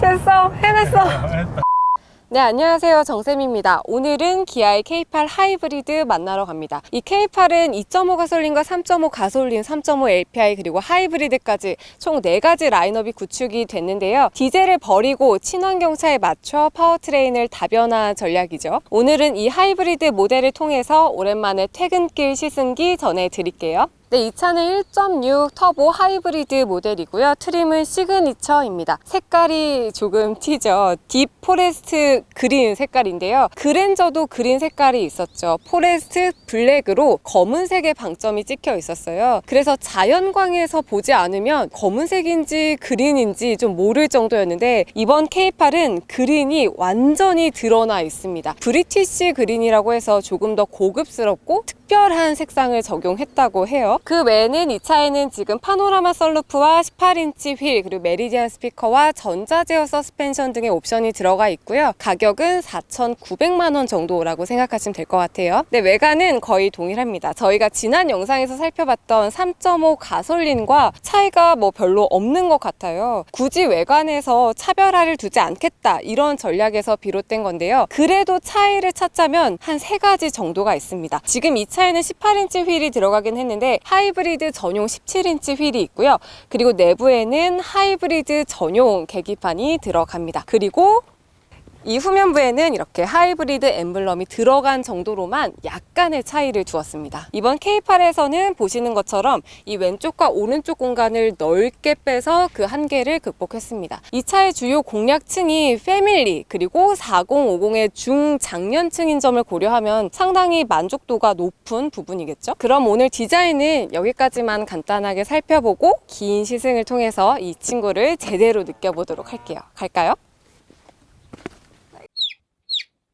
됐어, 해냈어. 네, 안녕하세요. 정쌤입니다. 오늘은 기아의 K8 하이브리드 만나러 갑니다. 이 K8은 2.5 가솔린과 3.5 가솔린, 3.5 LPI 그리고 하이브리드까지 총 4가지 라인업이 구축이 됐는데요. 디젤을 버리고 친환경차에 맞춰 파워트레인을 다변화한 전략이죠. 오늘은 이 하이브리드 모델을 통해서 오랜만에 퇴근길 시승기 전해드릴게요. 네, 이 차는 1.6 터보 하이브리드 모델이고요. 트림은 시그니처입니다. 색깔이 조금 튀죠. 딥 포레스트 그린 색깔인데요. 그랜저도 그린 색깔이 있었죠. 포레스트 블랙으로 검은색의 방점이 찍혀 있었어요. 그래서 자연광에서 보지 않으면 검은색인지 그린인지 좀 모를 정도였는데 이번 K8은 그린이 완전히 드러나 있습니다. 브리티시 그린이라고 해서 조금 더 고급스럽고 특별한 색상을 적용했다고 해요. 그 외에는 이 차에는 지금 파노라마 썬루프와 18인치 휠 그리고 메리디안 스피커와 전자제어 서스펜션 등의 옵션이 들어가 있고요. 가격은 4,900만 원 정도라고 생각하시면 될 것 같아요. 네, 외관은 거의 동일합니다. 저희가 지난 영상에서 살펴봤던 3.5 가솔린과 차이가 별로 없는 것 같아요. 굳이 외관에서 차별화를 두지 않겠다 이런 전략에서 비롯된 건데요. 그래도 차이를 찾자면 한 3가지 정도가 있습니다. 지금 이 차에는 18인치 휠이 들어가긴 했는데 하이브리드 전용 17인치 휠이 있고요. 그리고 내부에는 하이브리드 전용 계기판이 들어갑니다. 그리고 이 후면부에는 이렇게 하이브리드 엠블럼이 들어간 정도로만 약간의 차이를 두었습니다. 이번 K8에서는 보시는 것처럼 이 왼쪽과 오른쪽 공간을 넓게 빼서 그 한계를 극복했습니다. 이 차의 주요 공략층이 패밀리 그리고 4050의 중장년층인 점을 고려하면 상당히 만족도가 높은 부분이겠죠. 그럼 오늘 디자인은 여기까지만 간단하게 살펴보고 긴 시승을 통해서 이 친구를 제대로 느껴보도록 할게요. 갈까요?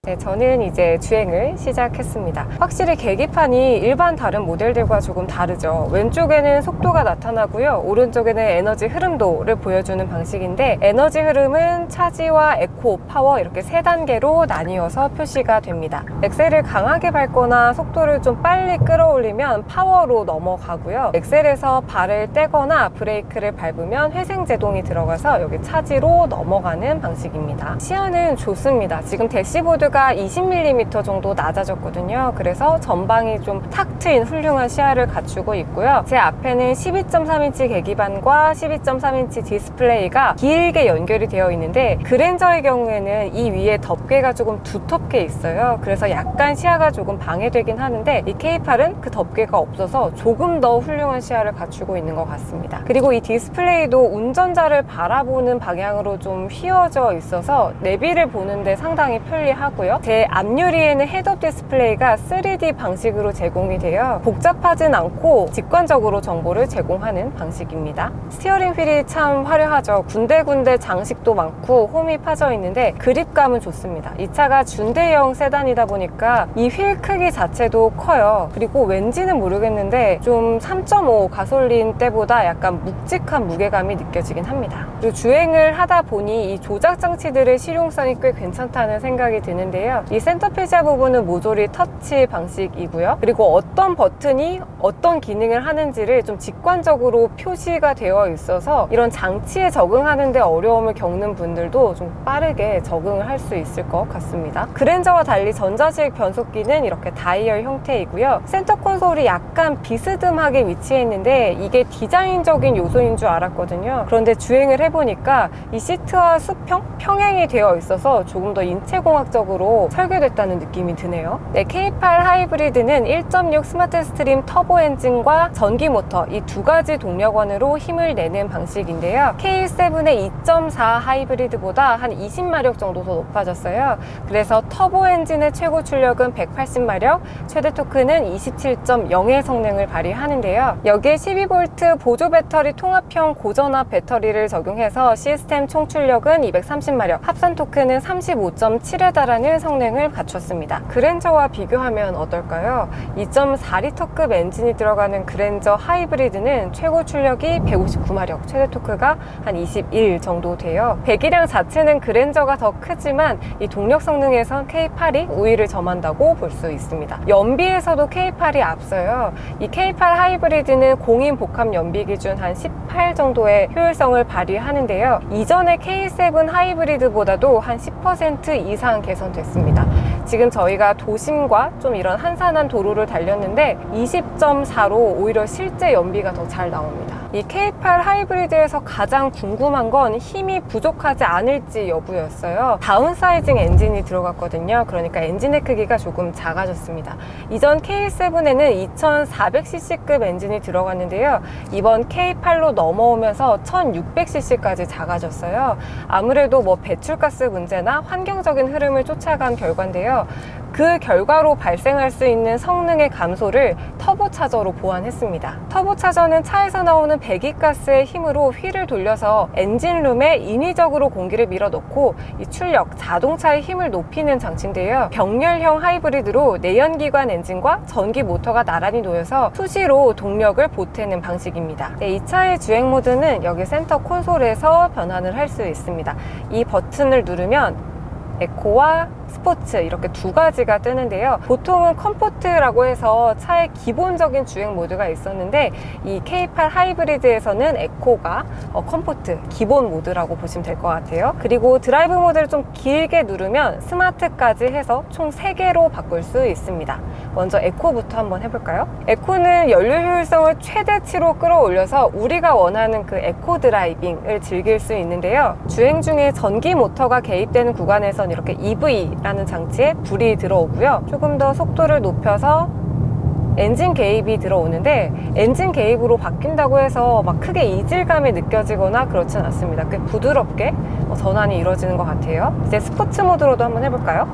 네, 저는 이제 주행을 시작했습니다. 확실히 계기판이 일반 다른 모델들과 조금 다르죠. 왼쪽에는 속도가 나타나고요. 오른쪽에는 에너지 흐름도를 보여주는 방식인데 에너지 흐름은 차지와 에코, 파워 이렇게 3단계로 나뉘어서 표시가 됩니다. 엑셀을 강하게 밟거나 속도를 좀 빨리 끌어올리면 파워로 넘어가고요. 엑셀에서 발을 떼거나 브레이크를 밟으면 회생 제동이 들어가서 여기 차지로 넘어가는 방식입니다. 시야는 좋습니다. 지금 대시보드가 20mm 정도 낮아졌거든요. 그래서 전방이 좀 탁 트인 훌륭한 시야를 갖추고 있고요. 제 앞에는 12.3인치 계기판과 12.3인치 디스플레이가 길게 연결이 되어 있는데 그랜저의 경우에는 이 위에 덮개가 조금 두텁게 있어요. 그래서 약간 시야가 조금 방해되긴 하는데 이 K8은 그 덮개가 없어서 조금 더 훌륭한 시야를 갖추고 있는 것 같습니다. 그리고 이 디스플레이도 운전자를 바라보는 방향으로 좀 휘어져 있어서 내비를 보는데 상당히 편리하고요. 제 앞유리에는 헤드업 디스플레이가 3D 방식으로 제공이 돼요. 복잡하진 않고 직관적으로 정보를 제공하는 방식입니다. 스티어링 휠이 참 화려하죠. 군데군데 장식도 많고 홈이 파져 있는데 그립감은 좋습니다. 이 차가 준대형 세단이다 보니까 이 휠 크기 자체도 커요. 그리고 왠지는 모르겠는데 좀 3.5 가솔린 때보다 약간 묵직한 무게감이 느껴지긴 합니다. 그리고 주행을 하다 보니 이 조작 장치들의 실용성이 꽤 괜찮다는 생각이 드는데 이 센터페시아 부분은 모조리 터치 방식이고요. 그리고 어떤 버튼이 어떤 기능을 하는지를 좀 직관적으로 표시가 되어 있어서 이런 장치에 적응하는 데 어려움을 겪는 분들도 좀 빠르게 적응을 할 수 있을 것 같습니다. 그랜저와 달리 전자식 변속기는 이렇게 다이얼 형태이고요. 센터 콘솔이 약간 비스듬하게 위치해 있는데 이게 디자인적인 요소인 줄 알았거든요. 그런데 주행을 해보니까 이 시트와 수평? 평행이 되어 있어서 조금 더 인체공학적으로 설계됐다는 느낌이 드네요. 네, K8 하이브리드는 1.6 스마트 스트림 터보 엔진과 전기 모터 이 2가지 동력원으로 힘을 내는 방식인데요. K7의 2.4 하이브리드보다 한 20마력 정도 더 높아졌어요. 그래서 터보 엔진의 최고 출력은 180마력, 최대 토크는 27.0의 성능을 발휘하는데요. 여기에 12V 보조 배터리 통합형 고전압 배터리를 적용해서 시스템 총 출력은 230마력, 합산 토크는 35.7에 달하는 성능을 갖췄습니다. 그랜저와 비교하면 어떨까요? 2.4L급 엔진이 들어가는 그랜저 하이브리드는 최고 출력이 159마력, 최대 토크가 한 21 정도 돼요. 배기량 자체는 그랜저가 더 크지만 이 동력 성능에선 K8이 우위를 점한다고 볼 수 있습니다. 연비에서도 K8이 앞서요. 이 K8 하이브리드는 공인 복합 연비 기준 한 K8 정도의 효율성을 발휘하는데요. 이전의 K7 하이브리드보다도 한 10% 이상 개선됐습니다. 지금 저희가 도심과 좀 이런 한산한 도로를 달렸는데 20.4로 오히려 실제 연비가 더 잘 나옵니다. 이 K8 하이브리드에서 가장 궁금한 건 힘이 부족하지 않을지 여부였어요. 다운사이징 엔진이 들어갔거든요. 그러니까 엔진의 크기가 조금 작아졌습니다. 이전 K7에는 2400cc급 엔진이 들어갔는데요. 이번 K8로 넘어오면서 1600cc까지 작아졌어요. 아무래도 뭐 배출가스 문제나 환경적인 흐름을 쫓아간 결과인데요. 그 결과로 발생할 수 있는 성능의 감소를 터보차저로 보완했습니다. 터보차저는 차에서 나오는 배기가스의 힘으로 휠을 돌려서 엔진룸에 인위적으로 공기를 밀어넣고 이 출력, 자동차의 힘을 높이는 장치인데요. 경렬형 하이브리드로 내연기관 엔진과 전기 모터가 나란히 놓여서 수시로 동력을 보태는 방식입니다. 이 차의 주행 모드는 여기 센터 콘솔에서 변환을 할 수 있습니다. 이 버튼을 누르면 에코와 스포츠 이렇게 두 가지가 뜨는데요. 보통은 컴포트라고 해서 차의 기본적인 주행 모드가 있었는데 이 K8 하이브리드에서는 에코가 컴포트 기본 모드라고 보시면 될 것 같아요. 그리고 드라이브 모드를 좀 길게 누르면 스마트까지 해서 총 3개로 바꿀 수 있습니다. 먼저 에코부터 한번 해볼까요? 에코는 연료 효율성을 최대치로 끌어올려서 우리가 원하는 그 에코 드라이빙을 즐길 수 있는데요. 주행 중에 전기 모터가 개입되는 구간에서 이렇게 EV라는 장치에 불이 들어오고요. 조금 더 속도를 높여서 엔진 개입이 들어오는데 엔진 개입으로 바뀐다고 해서 막 크게 이질감이 느껴지거나 그렇진 않습니다. 꽤 부드럽게 전환이 이루어지는 것 같아요. 이제 스포츠 모드로도 한번 해볼까요?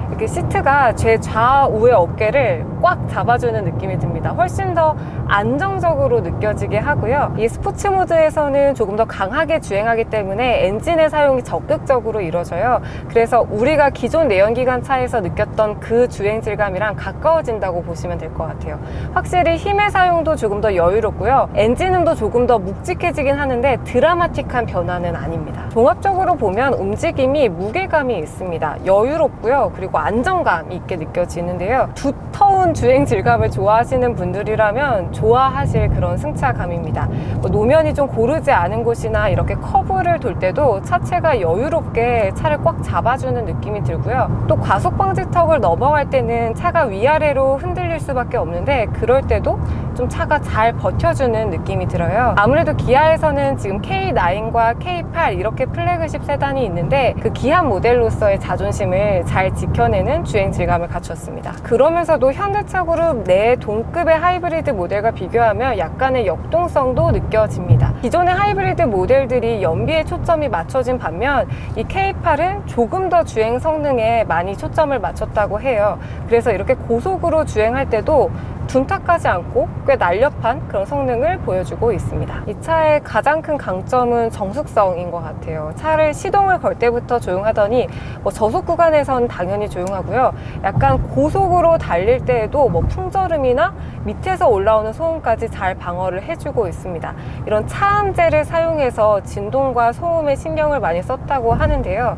이렇게 시트가 제 좌우의 어깨를 꽉 잡아주는 느낌이 듭니다. 훨씬 더 안정적으로 느껴지게 하고요. 이 스포츠 모드에서는 조금 더 강하게 주행하기 때문에 엔진의 사용이 적극적으로 이루어져요. 그래서 우리가 기존 내연기관 차에서 느꼈던 그 주행 질감이랑 가까워진다고 보시면 될 것 같아요. 확실히 힘의 사용도 조금 더 여유롭고요. 엔진음도 조금 더 묵직해지긴 하는데 드라마틱한 변화는 아닙니다. 종합적으로 보면 움직임이 무게감이 있습니다. 여유롭고요. 그리고 안정감 있게 느껴지는데요. 두터운 주행 질감을 좋아하시는 분들이라면 좋아하실 그런 승차감입니다. 노면이 좀 고르지 않은 곳이나 이렇게 커브를 돌 때도 차체가 여유롭게 차를 꽉 잡아주는 느낌이 들고요. 또 과속 방지턱을 넘어갈 때는 차가 위아래로 흔들릴 수밖에 없는데 그럴 때도 좀 차가 잘 버텨주는 느낌이 들어요. 아무래도 기아에서는 지금 K9과 K8 이렇게 플래그십 세단이 있는데 그 기아 모델로서의 자존심을 잘 지켜내는 주행 질감을 갖췄습니다. 그러면서도 현대차 그룹 내 동급의 하이브리드 모델과 비교하면 약간의 역동성도 느껴집니다. 기존의 하이브리드 모델들이 연비에 초점이 맞춰진 반면 이 K8은 조금 더 주행 성능에 많이 초점을 맞췄다고 해요. 그래서 이렇게 고속으로 주행할 때도 둔탁하지 않고 꽤 날렵한 그런 성능을 보여주고 있습니다. 이 차의 가장 큰 강점은 정숙성인 것 같아요. 차를 시동을 걸 때부터 조용하더니 저속 구간에선 당연히 조용하고요. 약간 고속으로 달릴 때에도 풍절음이나 밑에서 올라오는 소음까지 잘 방어를 해주고 있습니다. 이런 차음재를 사용해서 진동과 소음에 신경을 많이 썼다고 하는데요.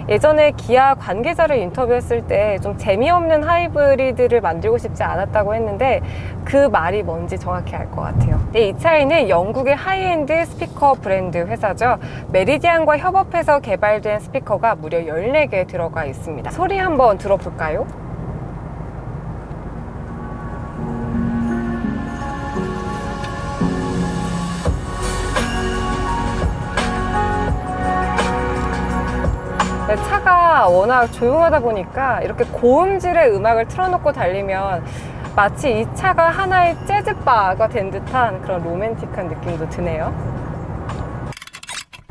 예전에 기아 관계자를 인터뷰했을 때 좀 재미없는 하이브리드를 만들고 싶지 않았다고 했는데 그 말이 뭔지 정확히 알 것 같아요. 이 차에는 영국의 하이엔드 스피커 브랜드 회사죠. 메리디안과 협업해서 개발된 스피커가 무려 14개 들어가 있습니다. 소리 한번 들어볼까요? 차가 워낙 조용하다 보니까 이렇게 고음질의 음악을 틀어놓고 달리면 마치 이 차가 하나의 재즈바가 된 듯한 그런 로맨틱한 느낌도 드네요.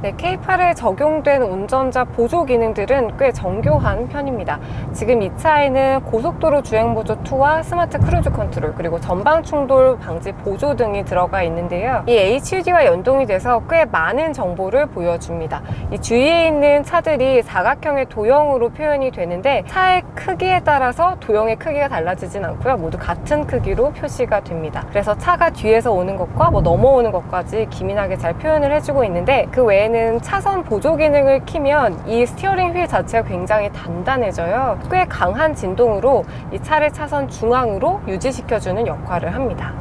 K8에 적용된 운전자 보조 기능들은 꽤 정교한 편입니다. 지금 이 차에는 고속도로 주행 보조 2와 스마트 크루즈 컨트롤 그리고 전방 충돌 방지 보조 등이 들어가 있는데요. 이 HUD와 연동이 돼서 꽤 많은 정보를 보여줍니다. 이 주위에 있는 차들이 사각형의 도형으로 표현이 되는데 차의 크기에 따라서 도형의 크기가 달라지진 않고요. 모두 같은 크기로 표시가 됩니다. 그래서 차가 뒤에서 오는 것과 넘어오는 것까지 기민하게 잘 표현을 해주고 있는데 그 외에는 차선 보조 기능을 키면 이 스티어링 휠 자체가 굉장히 단단해져요. 꽤 강한 진동으로 이 차를 차선 중앙으로 유지시켜주는 역할을 합니다.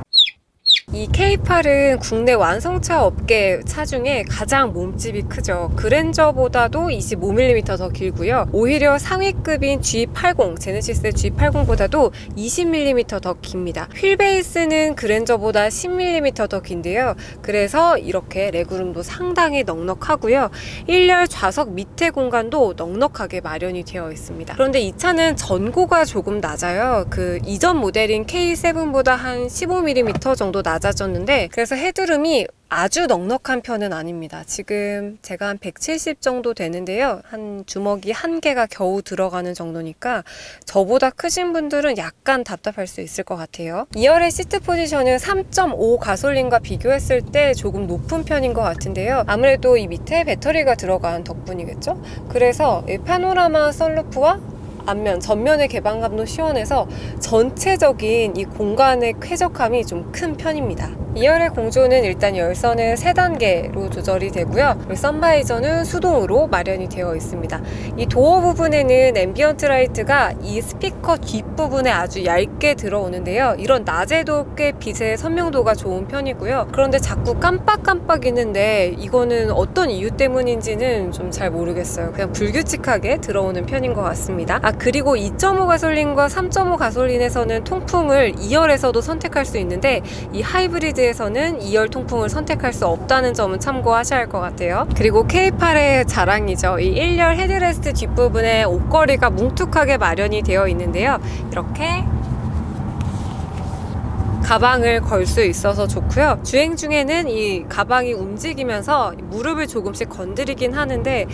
이 K8은 국내 완성차 업계 차 중에 가장 몸집이 크죠. 그랜저보다도 25mm 더 길고요. 오히려 상위급인 G80, 제네시스의 G80보다도 20mm 더 깁니다. 휠 베이스는 그랜저보다 10mm 더 긴데요. 그래서 이렇게 레그룸도 상당히 넉넉하고요. 1열 좌석 밑에 공간도 넉넉하게 마련이 되어 있습니다. 그런데 이 차는 전고가 조금 낮아요. 그 이전 모델인 K7보다 한 15mm 정도 낮아졌는데, 그래서 헤드룸이 아주 넉넉한 편은 아닙니다. 지금 제가 한 170 정도 되는데요. 한 주먹이 한 개가 겨우 들어가는 정도니까 저보다 크신 분들은 약간 답답할 수 있을 것 같아요. 2열의 시트 포지션은 3.5 가솔린과 비교했을 때 조금 높은 편인 것 같은데요. 아무래도 이 밑에 배터리가 들어간 덕분이겠죠? 그래서 이 파노라마 선루프와 앞면, 전면의 개방감도 시원해서 전체적인 이 공간의 쾌적함이 좀 큰 편입니다. 2열의 공조는 일단 열선은 3단계로 조절이 되고요. 그리고 선바이저는 수동으로 마련이 되어 있습니다. 이 도어 부분에는 앰비언트 라이트가 이 스피커 뒷부분에 아주 얇게 들어오는데요. 이런 낮에도 꽤 빛의 선명도가 좋은 편이고요. 그런데 자꾸 깜빡깜빡이는데 이거는 어떤 이유 때문인지는 좀 잘 모르겠어요. 그냥 불규칙하게 들어오는 편인 것 같습니다. 그리고 2.5 가솔린과 3.5 가솔린에서는 통풍을 2열에서도 선택할 수 있는데 이 하이브리드에서는 2열 통풍을 선택할 수 없다는 점은 참고하셔야 할 것 같아요. 그리고 K8의 자랑이죠. 이 1열 헤드레스트 뒷부분에 옷걸이가 뭉툭하게 마련이 되어 있는데요. 이렇게 가방을 걸 수 있어서 좋고요. 주행 중에는 이 가방이 움직이면서 무릎을 조금씩 건드리긴 하는데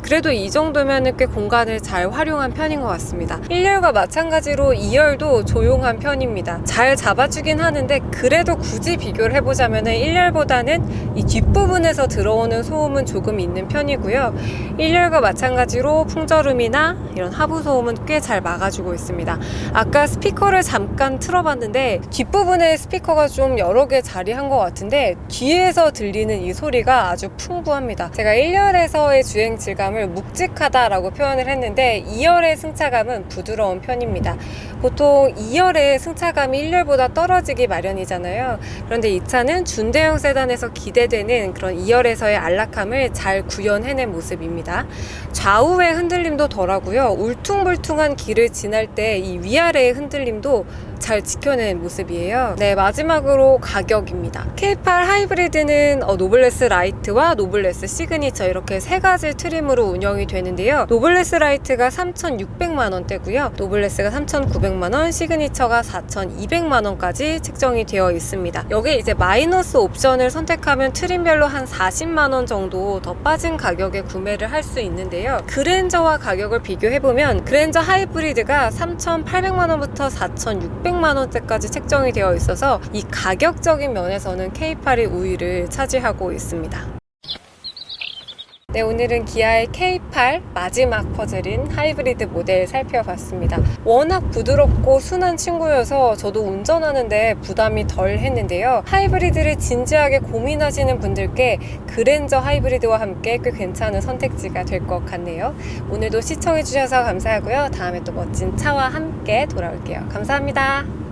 그래도 이 정도면 꽤 공간을 잘 활용한 편인 것 같습니다. 1열과 마찬가지로 2열도 조용한 편입니다. 잘 잡아주긴 하는데 그래도 굳이 비교를 해보자면 1열보다는 이 뒷부분에서 들어오는 소음은 조금 있는 편이고요. 1열과 마찬가지로 풍절음이나 이런 하부 소음은 꽤 잘 막아주고 있습니다. 아까 스피커를 잠깐 틀어봤는데 뒷부분에 스피커가 좀 여러 개 자리한 것 같은데 뒤에서 들리는 이 소리가 아주 풍부합니다. 제가 1열에서의 주행 질감을 묵직하다라고 표현을 했는데 2열의 승차감은 부드러운 편입니다. 보통 2열의 승차감이 1열보다 떨어지기 마련이잖아요. 그런데 이 차는 준대형 세단에서 기대되는 그런 2열에서의 안락함을 잘 구현해낸 모습입니다. 좌우의 흔들림도 덜하고요. 울퉁불퉁한 길을 지날 때 이 위아래의 흔들림도 잘 지켜낸 모습이에요. 네, 마지막으로 가격입니다. K8 하이브리드는 노블레스 라이트와 노블레스 시그니처 이렇게 세 가지 트림으로 운영이 되는데요. 노블레스 라이트가 3,600만 원대고요. 노블레스가 3,900만 원, 시그니처가 4,200만 원까지 책정이 되어 있습니다. 여기에 이제 마이너스 옵션을 선택하면 트림별로 한 40만 원 정도 더 빠진 가격에 구매를 할 수 있는데요. 그랜저와 가격을 비교해보면 그랜저 하이브리드가 3,800만 원부터 4,600만 원대까지 책정이 되어 있어서 이 가격적인 면에서는 K8이 우위를 차지하고 있습니다. 네, 오늘은 기아의 K8 마지막 퍼즐인 하이브리드 모델 살펴봤습니다. 워낙 부드럽고 순한 친구여서 저도 운전하는데 부담이 덜 했는데요. 하이브리드를 진지하게 고민하시는 분들께 그랜저 하이브리드와 함께 꽤 괜찮은 선택지가 될 것 같네요. 오늘도 시청해주셔서 감사하고요. 다음에 또 멋진 차와 함께 돌아올게요. 감사합니다.